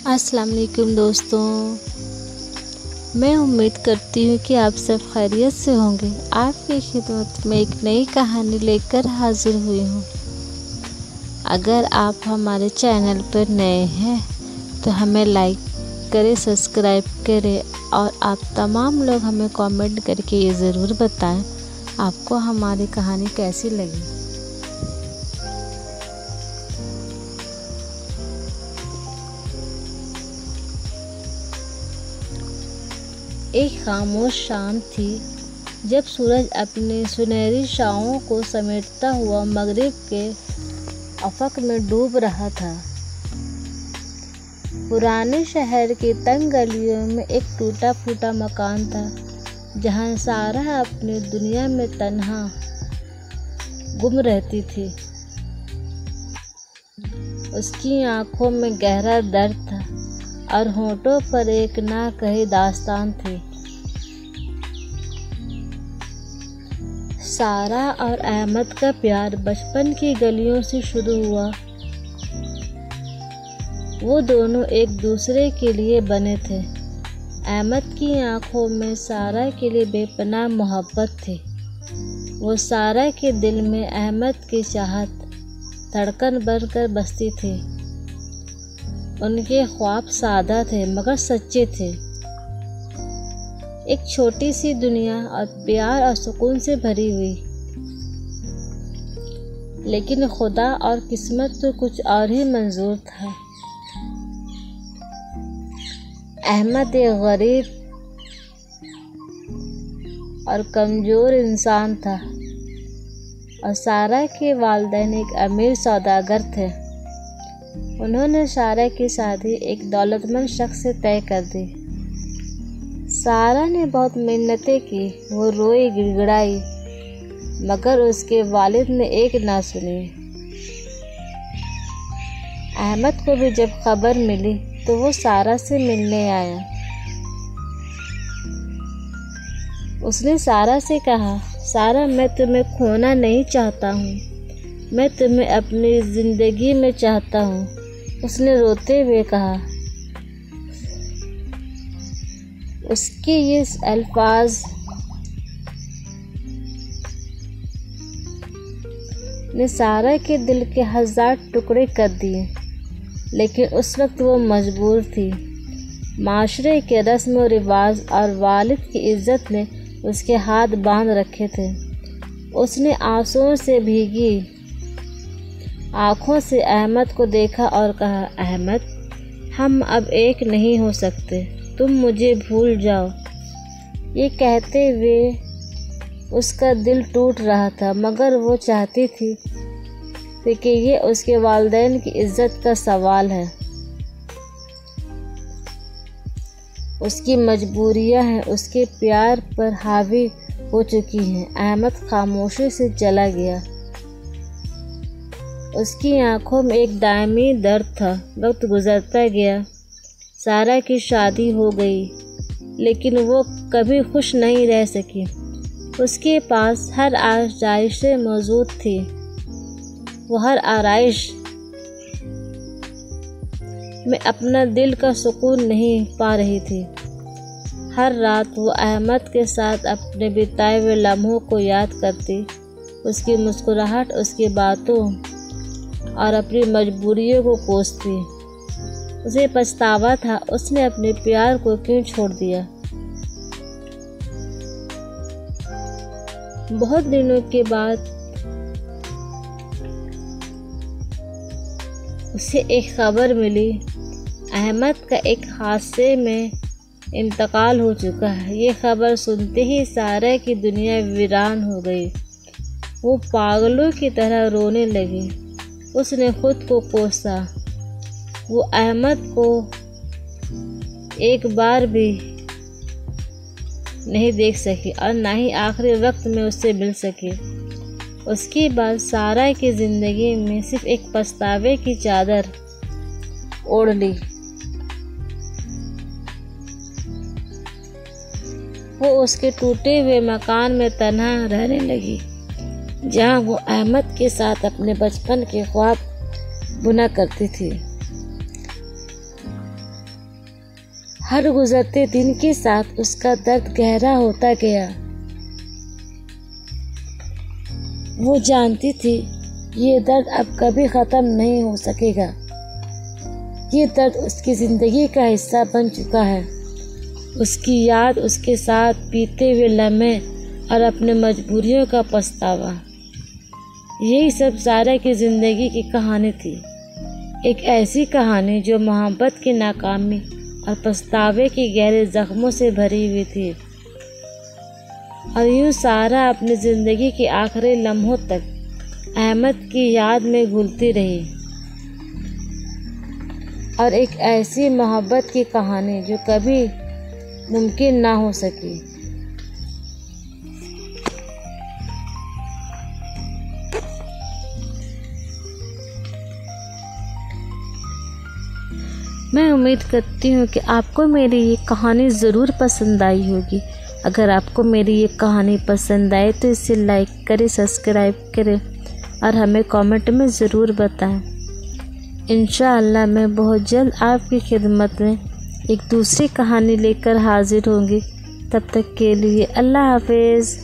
अस्सलाम वालेकुम दोस्तों, मैं उम्मीद करती हूँ कि आप सब खैरियत से होंगे। आपकी खिदमत में एक नई कहानी लेकर हाजिर हुई हूँ। अगर आप हमारे चैनल पर नए हैं तो हमें लाइक करें, सब्सक्राइब करें और आप तमाम लोग हमें कमेंट करके ये ज़रूर बताएं आपको हमारी कहानी कैसी लगी। एक खामोश शाम थी जब सूरज अपने सुनहरी छाओं को समेटता हुआ मगरिब के अफक में डूब रहा था। पुराने शहर की तंग गलियों में एक टूटा फूटा मकान था जहां सारा अपनी दुनिया में तन्हा गुम रहती थी। उसकी आंखों में गहरा दर्द था और होठों पर एक ना कही दास्तान थी। सारा और अहमद का प्यार बचपन की गलियों से शुरू हुआ। वो दोनों एक दूसरे के लिए बने थे। अहमद की आंखों में सारा के लिए बेपनाह मोहब्बत थी। वो सारा के दिल में अहमद की चाहत धड़कन बनकर बसती थी। उनके ख्वाब सादा थे मगर सच्चे थे। एक छोटी सी दुनिया और प्यार और सुकून से भरी हुई। लेकिन खुदा और किस्मत तो कुछ और ही मंजूर था। अहमद एक गरीब और कमज़ोर इंसान था और सारा के वालिदैन एक अमीर सौदागर थे। उन्होंने सारा की शादी एक दौलतमंद शख्स से तय कर दी। सारा ने बहुत मिन्नतें की, वो रोई गिड़गिड़ाई मगर उसके वालिद ने एक ना सुनी। अहमद को भी जब खबर मिली तो वो सारा से मिलने आया। उसने सारा से कहा, सारा मैं तुम्हें खोना नहीं चाहता हूँ, मैं तुम्हें अपनी ज़िंदगी में चाहता हूँ। उसने रोते हुए कहा। उसके ये अल्फाज ने सारा के दिल के 1000 टुकड़े कर दिए। लेकिन उस वक्त वो मजबूर थी। माशरे के रस्म व रिवाज और वालिद की इज्जत ने उसके हाथ बांध रखे थे। उसने आंसुओं से भीगी आँखों से अहमद को देखा और कहा, अहमद, हम अब एक नहीं हो सकते, तुम मुझे भूल जाओ। ये कहते हुए उसका दिल टूट रहा था मगर वो चाहती थी कि ये उसके वालिदैन की इज्जत का सवाल है। उसकी मजबूरियां हैं, उसके प्यार पर हावी हो चुकी हैं। अहमद खामोशी से चला गया। उसकी आंखों में एक दायमी दर्द था। वक्त गुजरता गया। सारा की शादी हो गई लेकिन वो कभी खुश नहीं रह सकी। उसके पास हर आराइश मौजूद थी। वो हर आराइश में अपना दिल का सुकून नहीं पा रही थी। हर रात वो अहमद के साथ अपने बिताए हुए लम्हों को याद करती, उसकी मुस्कुराहट, उसकी बातों और अपनी मजबूरियों को कोसती। उसे पछतावा था उसने अपने प्यार को क्यों छोड़ दिया। बहुत दिनों के बाद उसे एक खबर मिली, अहमद का एक हादसे में इंतकाल हो चुका है। ये खबर सुनते ही सारा की दुनिया वीरान हो गई। वो पागलों की तरह रोने लगी। उसने खुद को कोसा। वो अहमद को एक बार भी नहीं देख सकी और ना ही आखिरी वक्त में उससे मिल सकी। उसके बाद सारा की जिंदगी में सिर्फ एक पछतावे की चादर ओढ़ ली। वो उसके टूटे हुए मकान में तन्हा रहने लगी, जहाँ वो अहमद के साथ अपने बचपन के ख्वाब बुना करती थी। हर गुजरते दिन के साथ उसका दर्द गहरा होता गया। वो जानती थी ये दर्द अब कभी ख़त्म नहीं हो सकेगा। ये दर्द उसकी ज़िंदगी का हिस्सा बन चुका है। उसकी याद, उसके साथ बीते हुए लम्हे और अपने मजबूरियों का पछतावा, यही सब सारा की ज़िंदगी की कहानी थी। एक ऐसी कहानी जो मोहब्बत की नाकामी और पछतावे के गहरे जख्मों से भरी हुई थी। और यूँ सारा अपनी ज़िंदगी के आखिरी लम्हों तक अहमद की याद में घुलती रही। और एक ऐसी मोहब्बत की कहानी जो कभी मुमकिन ना हो सकी। मैं उम्मीद करती हूँ कि आपको मेरी ये कहानी ज़रूर पसंद आई होगी। अगर आपको मेरी ये कहानी पसंद आए तो इसे लाइक करें, सब्सक्राइब करें और हमें कमेंट में ज़रूर बताएं। इंशाअल्लाह मैं बहुत जल्द आपकी खिदमत में एक दूसरी कहानी लेकर हाजिर होंगी। तब तक के लिए अल्लाह हाफिज़।